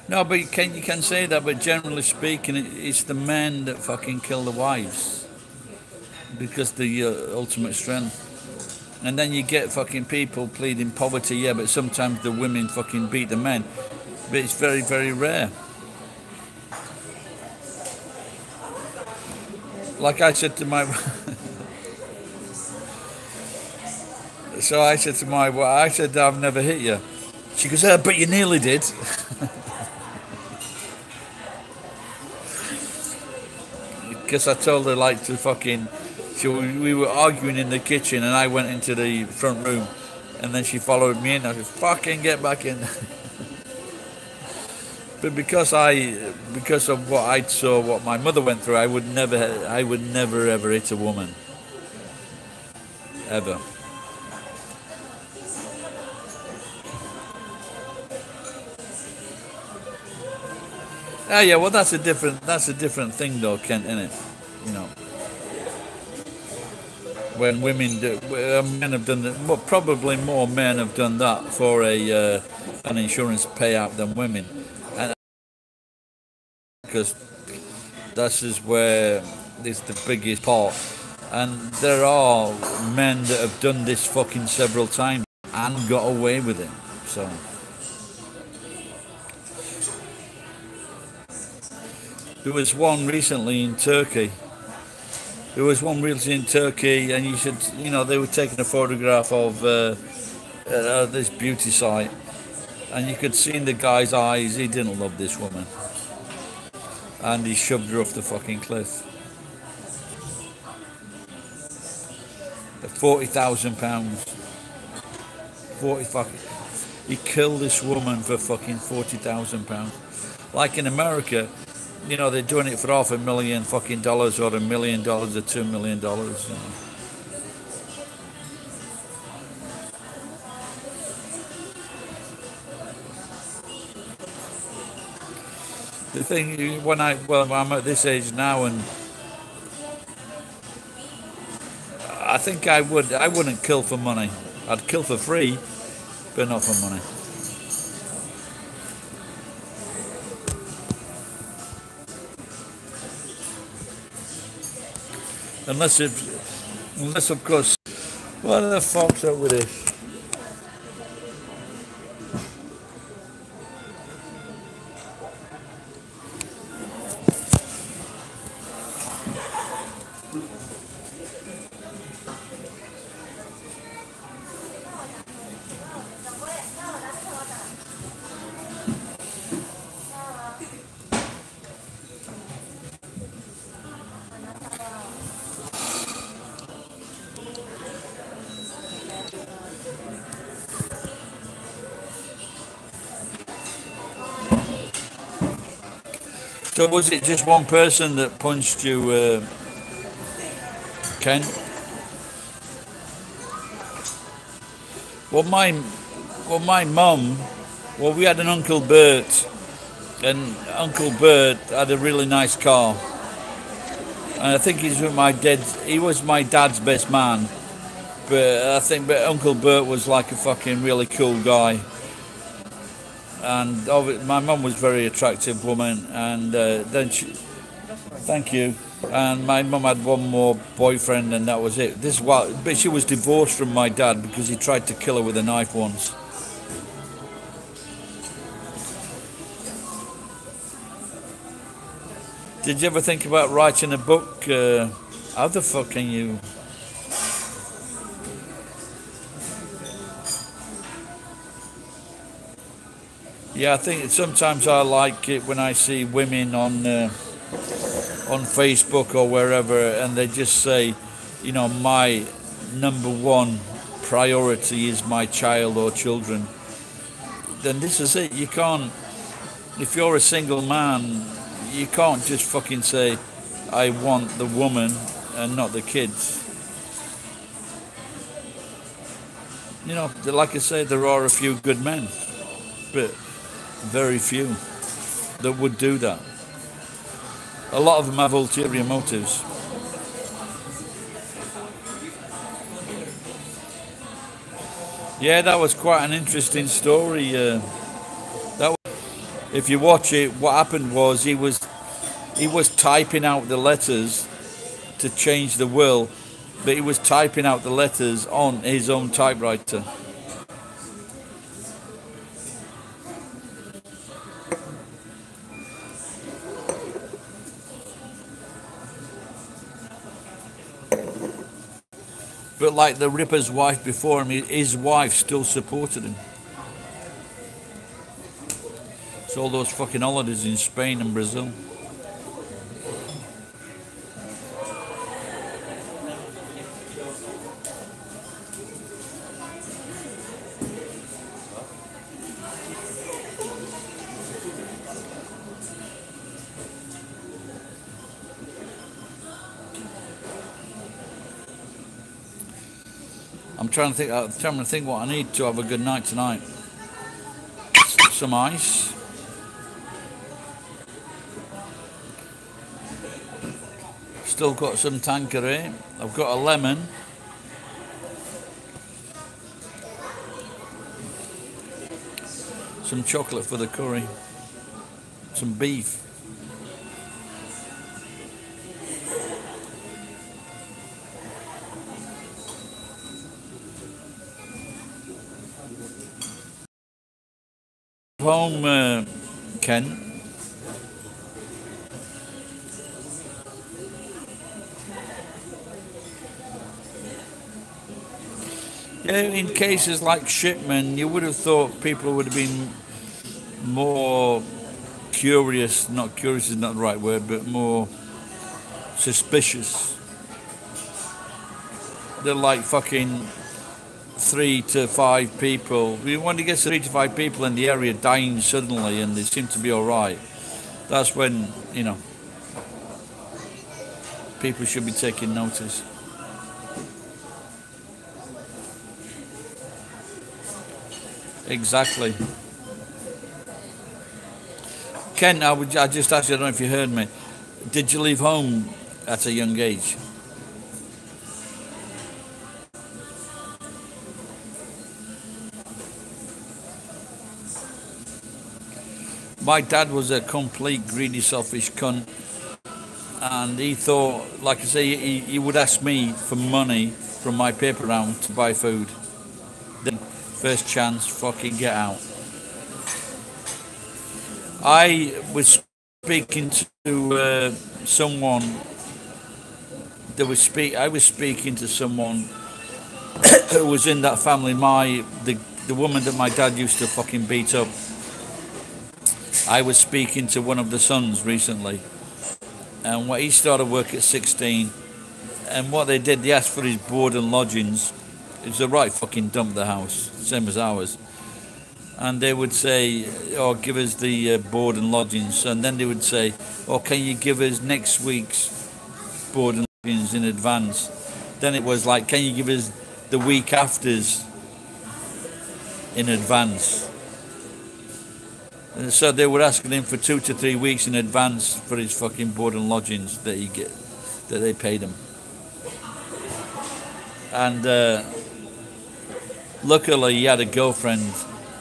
No, but you can say that, but generally speaking, it's the men that fucking kill the wives because the ultimate strength. And then you get fucking people pleading poverty, yeah, but sometimes the women fucking beat the men. But it's very, very rare. Like I said to my... So I said to my wife, I said, "I've never hit you." She goes, "But you nearly did." Because I told her like to fucking... So we were arguing in the kitchen and I went into the front room and then she followed me in. I said, "Fucking get back in." But because of what I saw, what my mother went through, I would never ever hit a woman. Ever. Ah, yeah, well, that's a different thing, though, Kent, isn't it? You know, when men have done that, well, probably more men have done that for an insurance payout than women, and because this is where it's the biggest part, and there are men that have done this fucking several times and got away with it, so. There was one recently in Turkey. And they were taking a photograph of this beauty site, and you could see in the guy's eyes he didn't love this woman, and he shoved her off the fucking cliff. £40,000. 40 fucking. He killed this woman for fucking £40,000. Like in America. They're doing it for $500,000 fucking dollars or $1 million or $2 million. The thing, I'm at this age now, and I think I wouldn't kill for money. I'd kill for free, but not for money. Unless of course, what the fuck's up with this? So was it just one person that punched you, Ken? Well, my mum. Well, we had an Uncle Bert, and Uncle Bert had a really nice car, and I think he was my dad's best man. But Uncle Bert was like a fucking really cool guy. And my mum was a very attractive woman, and then thank you. And my mum had one more boyfriend, and that was it. But she was divorced from my dad because he tried to kill her with a knife once. Did you ever think about writing a book? How the fuck can you? Yeah, I think sometimes I like it when I see women on Facebook or wherever, and they just say, you know, my number one priority is my child or children. Then this is it. You can't, if you're a single man, you can't just fucking say, I want the woman and not the kids. You know, like I say, there are a few good men, but very few that would do that. A lot of them have ulterior motives. Yeah, that was quite an interesting story. If you watch it, what happened was he was typing out the letters to change the will, but he was typing out the letters on his own typewriter. But like the Ripper's wife before him, his wife still supported him. It's all those fucking holidays in Spain and Brazil. I'm trying to think what I need to have a good night tonight. Some ice. Still got some Tanqueray. I've got a lemon. Some chocolate for the curry. Some beef. Home, Ken. Yeah, in cases like Shipman, you would have thought people would have been more curious. Not curious is not the right word, but more suspicious. They're like fucking 3 to 5 people. When you get 3 to 5 people in the area dying suddenly and they seem to be all right, that's when, you know, people should be taking notice. Exactly. Ken, I just asked you, I don't know if you heard me. Did you leave home at a young age? My dad was a complete greedy, selfish cunt, and he thought, like I say, he would ask me for money from my paper round to buy food. Then, first chance, fucking get out. I was speaking to someone. I was speaking to someone who was in that family. The woman that my dad used to fucking beat up. I was speaking to one of the sons recently, and he started work at 16, and what they did, they asked for his board and lodgings. It was a right fucking dump, the house, same as ours. And they would say, oh, give us the board and lodgings, and then they would say, oh, can you give us next week's board and lodgings in advance? Then it was like, can you give us the week after's in advance? And so they were asking him for 2 to 3 weeks in advance for his fucking board and lodgings that they paid him. And luckily he had a girlfriend,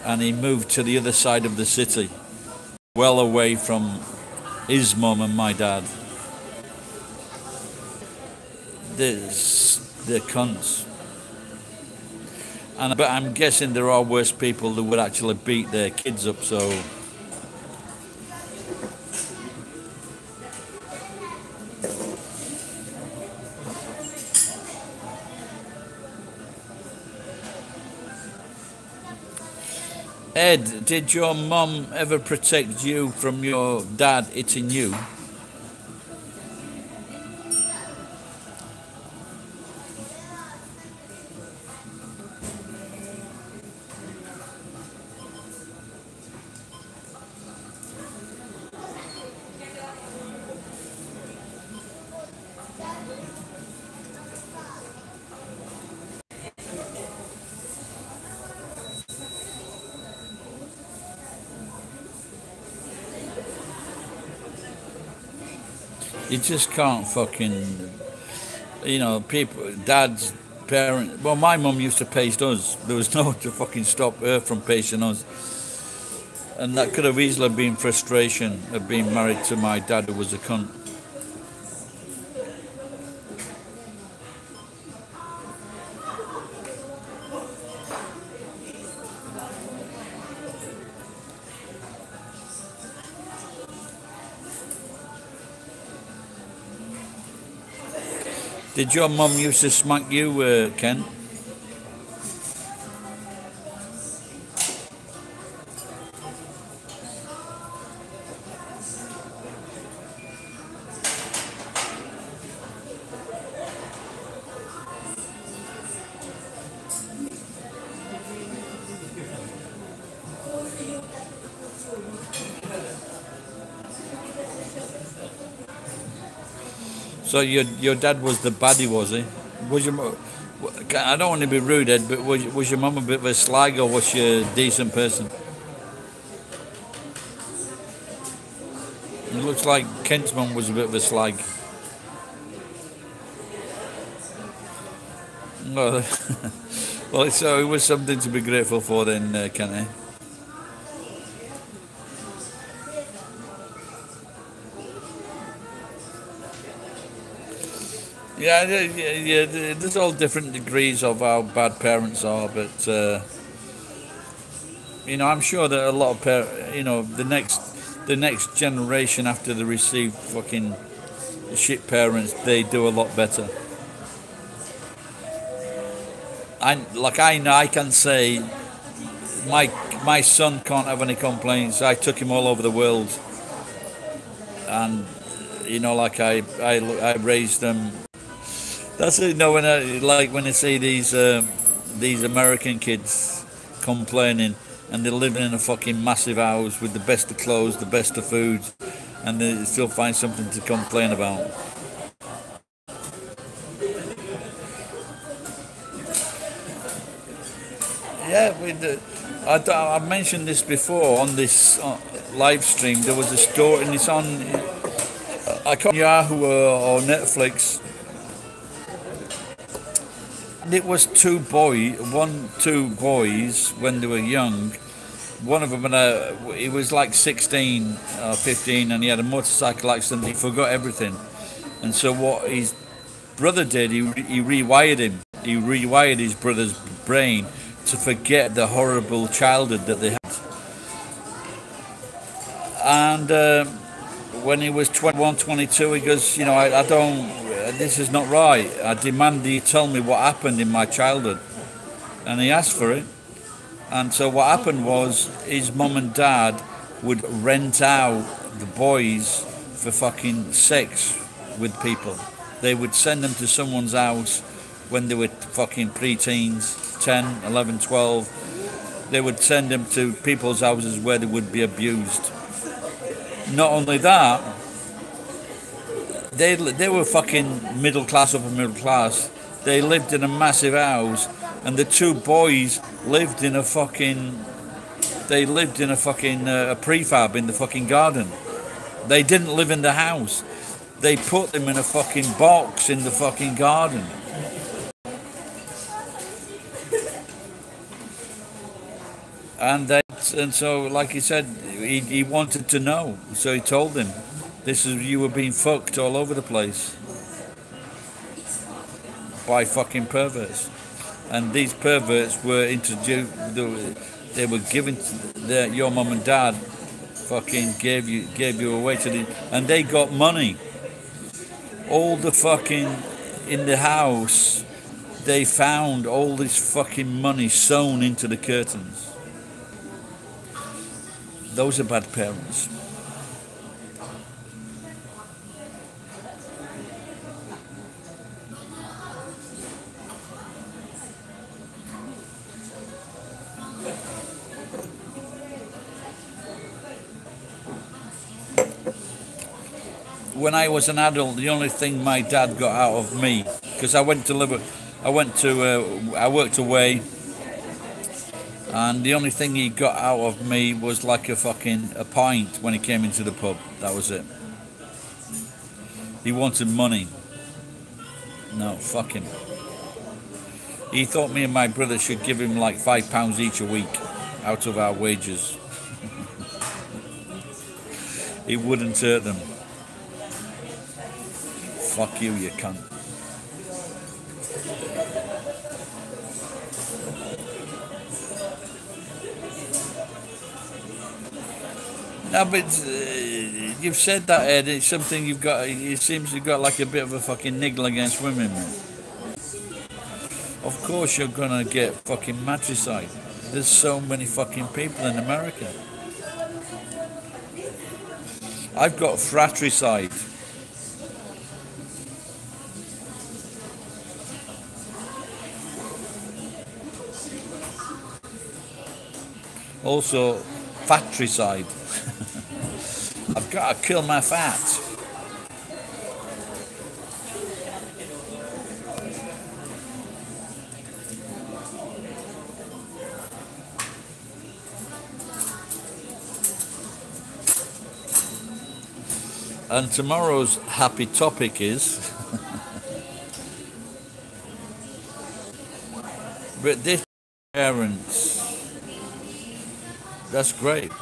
and he moved to the other side of the city, well away from his mum and my dad. they're cunts. But I'm guessing there are worse people that would actually beat their kids up. So Ed, did your mum ever protect you from your dad hitting you? You just can't fucking, people, dads, parents. Well, my mum used to pace us. There was no to fucking stop her from pacing us. And that could have easily been frustration of being married to my dad who was a cunt. Did your mum used to smack you, Ken? So your dad was the baddie, was he? Was your I don't want to be rude, Ed, but was your mum a bit of a slag, or was she a decent person? It looks like Kent's mum was a bit of a slag. Well, well, so it was something to be grateful for then, Kent, eh? Yeah, there's all different degrees of how bad parents are, but I'm sure that a lot of the next generation after they receive fucking shit parents, they do a lot better. I can say my son can't have any complaints. I took him all over the world, and I raised them. That's it. No, when I see these American kids complaining, and they're living in a fucking massive house with the best of clothes, the best of food, and they still find something to complain about. Yeah, I mentioned this before on this live stream. There was a story, and it's on I can't Yahoo or Netflix. It was two boys when they were young. One of them, he was like 16 or 15, and he had a motorcycle accident. He forgot everything, and so what his brother did, he rewired him. He rewired his brother's brain to forget the horrible childhood that they had. And when he was 21, 22, he goes, I don't. This is not right. I demand that you tell me what happened in my childhood. And he asked for it. And so what happened was his mum and dad would rent out the boys for fucking sex with people. They would send them to someone's house when they were fucking pre-teens, 10, 11, 12. They would send them to people's houses where they would be abused. Not only that, they were fucking middle class, upper middle class. They lived in a massive house, and the two boys lived in a fucking prefab in the fucking garden. They didn't live in the house. They put them in a fucking box in the fucking garden. And so, like he said, he wanted to know, so he told them, you were being fucked all over the place. by fucking perverts, and these perverts were introduced. They were given your mum and dad fucking gave you away to the, and they got money. All the fucking in the house, they found all this fucking money sewn into the curtains. Those are bad parents. When I was an adult, the only thing my dad got out of me, because I worked away, and the only thing he got out of me was like a pint when he came into the pub. That was it. He wanted money. No, fuck him. He thought me and my brother should give him like £5 each a week out of our wages. It wouldn't hurt them. Fuck you, you cunt. No, but you've said that, Ed. It's something you've got. It seems you've got like a bit of a fucking niggle against women, man. Of course you're gonna get fucking matricide. There's so many fucking people in America. I've got fratricide. Also, fatricide. I've got to kill my fat. And tomorrow's happy topic is but this parents. That's great.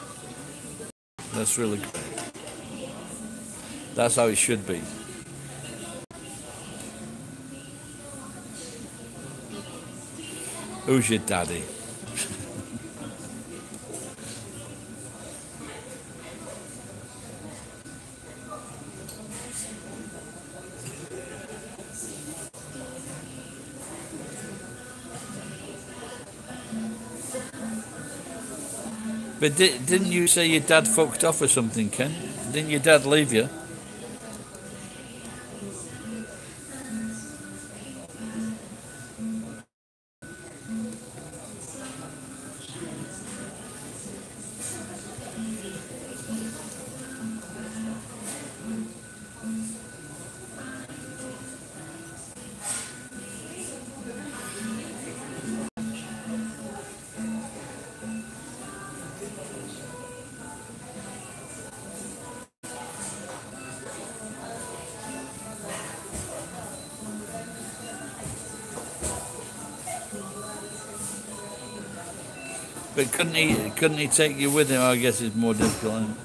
That's really great. That's how it should be. Who's your daddy? But didn't you say your dad fucked off or something, Ken? Didn't your dad leave you? But couldn't he take you with him? I guess it's more difficult. Isn't it?